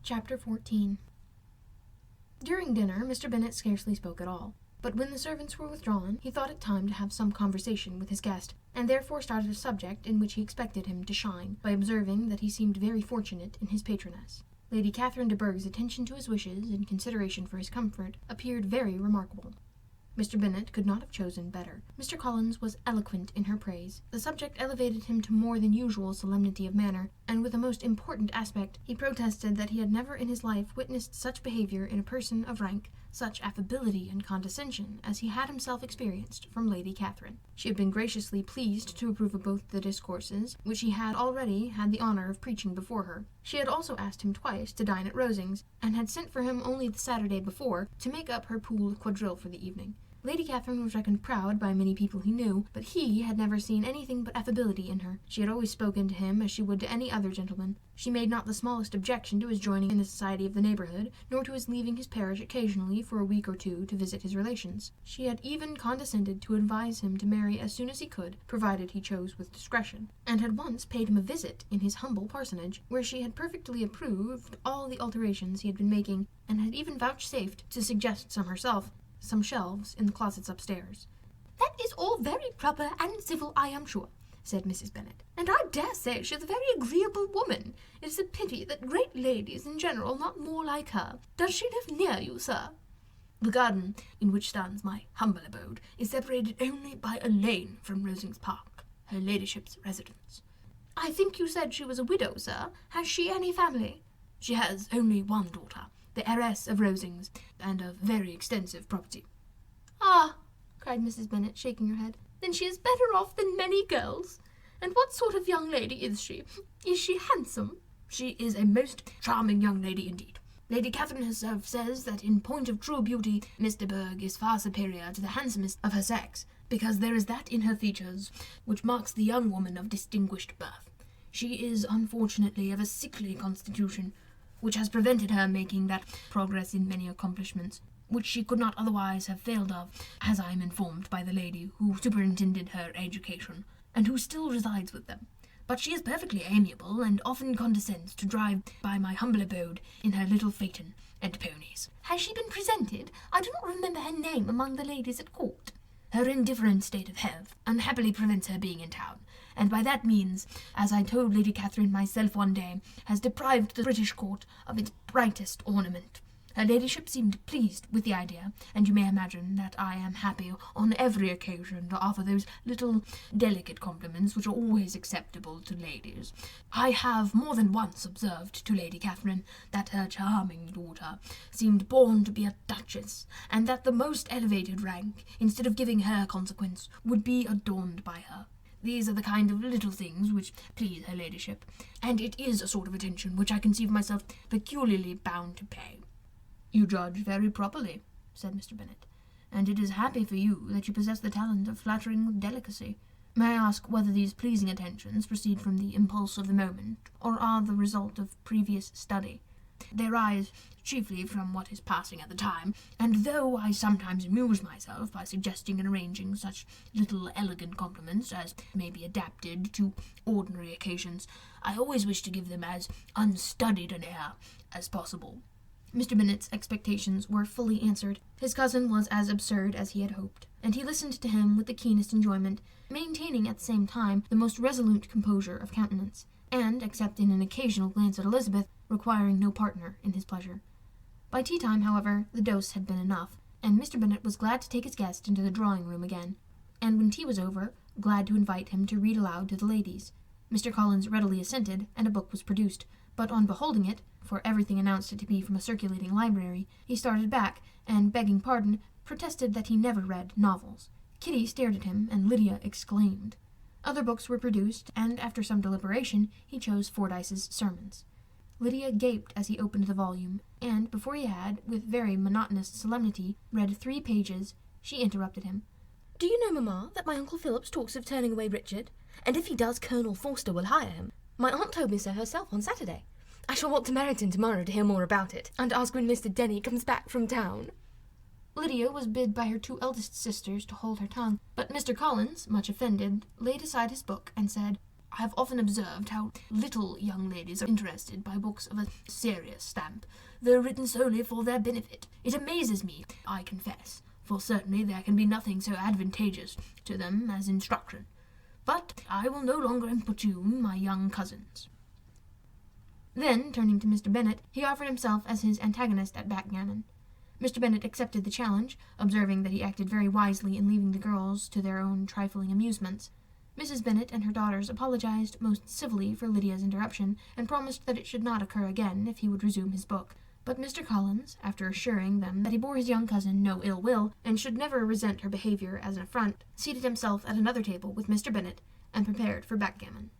Chapter 14. During dinner, Mr. Bennet scarcely spoke at all, but when the servants were withdrawn, he thought it time to have some conversation with his guest, and therefore started a subject in which he expected him to shine, by observing that he seemed very fortunate in his patroness. Lady Catherine de Bourgh's attention to his wishes, and consideration for his comfort, appeared very remarkable. Mr. Bennet could not have chosen better. Mr. Collins was eloquent in her praise. The subject elevated him to more than usual solemnity of manner, and with a most important aspect, he protested that he had never in his life witnessed such behaviour in a person of rank, such affability and condescension, as he had himself experienced from Lady Catherine. She had been graciously pleased to approve of both the discourses, which he had already had the honour of preaching before her. She had also asked him twice to dine at Rosings, and had sent for him only the Saturday before to make up her pool quadrille for the evening. Lady Catherine was reckoned proud by many people he knew, but he had never seen anything but affability in her. She had always spoken to him as she would to any other gentleman. She made not the smallest objection to his joining in the society of the neighbourhood, nor to his leaving his parish occasionally for a week or two to visit his relations. She had even condescended to advise him to marry as soon as he could, provided he chose with discretion, and had once paid him a visit in his humble parsonage, where she had perfectly approved all the alterations he had been making, and had even vouchsafed to suggest some herself, some shelves in the closets upstairs. "That is all very proper and civil, I am sure," said Mrs. Bennet, "and I dare say she is a very agreeable woman. It is a pity that great ladies in general are not more like her. Does she live near you, sir?" "The garden in which stands my humble abode is separated only by a lane from Rosings Park, her ladyship's residence." "I think you said she was a widow, sir. Has she any family?" "She has only one daughter, the heiress of Rosings, and of very extensive property." "Ah," cried Mrs. Bennet, shaking her head, "then she is better off than many girls. And what sort of young lady is she? Is she handsome?" "She is a most charming young lady indeed. Lady Catherine herself says that in point of true beauty, Miss de Bourgh is far superior to the handsomest of her sex, because there is that in her features which marks the young woman of distinguished birth. She is unfortunately of a sickly constitution, which has prevented her making that progress in many accomplishments which she could not otherwise have failed of, as I am informed by the lady who superintended her education, and who still resides with them. But she is perfectly amiable, and often condescends to drive by my humble abode in her little phaeton and ponies." "Has she been presented? I do not remember her name among the ladies at court." "Her indifferent state of health unhappily prevents her being in town, and by that means, as I told Lady Catherine myself one day, has deprived the British court of its brightest ornament. Her ladyship seemed pleased with the idea, and you may imagine that I am happy on every occasion to offer those little delicate compliments which are always acceptable to ladies. I have more than once observed to Lady Catherine that her charming daughter seemed born to be a duchess, and that the most elevated rank, instead of giving her consequence, would be adorned by her. These are the kind of little things which please her ladyship, and it is a sort of attention which I conceive myself peculiarly bound to pay." "You judge very properly," said Mr. Bennet, "and it is happy for you that you possess the talent of flattering with delicacy. May I ask whether these pleasing attentions proceed from the impulse of the moment, or are the result of previous study?" "They rise chiefly from what is passing at the time, and though I sometimes amuse myself by suggesting and arranging such little elegant compliments as may be adapted to ordinary occasions, I always wish to give them as unstudied an air as possible." Mr. Bennet's expectations were fully answered. His cousin was as absurd as he had hoped, and he listened to him with the keenest enjoyment, maintaining at the same time the most resolute composure of countenance, and, except in an occasional glance at Elizabeth, requiring no partner in his pleasure. By tea-time, however, the dose had been enough, and Mr. Bennet was glad to take his guest into the drawing-room again, and when tea was over, glad to invite him to read aloud to the ladies. Mr. Collins readily assented, and a book was produced, but on beholding it, for everything announced it to be from a circulating library, he started back, and, begging pardon, protested that he never read novels. Kitty stared at him, and Lydia exclaimed. Other books were produced, and after some deliberation, he chose Fordyce's Sermons. Lydia gaped as he opened the volume, and before he had, with very monotonous solemnity, read 3 pages, she interrupted him. "Do you know, Mamma, that my Uncle Phillips talks of turning away Richard? And if he does, Colonel Forster will hire him. My aunt told me so herself on Saturday. I shall walk to Meryton tomorrow to hear more about it, and ask when Mr. Denny comes back from town." Lydia was bid by her 2 eldest sisters to hold her tongue, but Mr. Collins, much offended, laid aside his book and said, I have often observed how little young ladies are interested by books of a serious stamp, though written solely for their benefit. It amazes me, I confess, for certainly there can be nothing so advantageous to them as instruction. But I will no longer importune my young cousins." Then, turning to Mr. Bennet, he offered himself as his antagonist at backgammon. Mr. Bennet accepted the challenge, observing that he acted very wisely in leaving the girls to their own trifling amusements. Mrs. Bennet and her daughters apologized most civilly for Lydia's interruption, and promised that it should not occur again if he would resume his book. But Mr. Collins, after assuring them that he bore his young cousin no ill will, and should never resent her behavior as an affront, seated himself at another table with Mr. Bennet, and prepared for backgammon.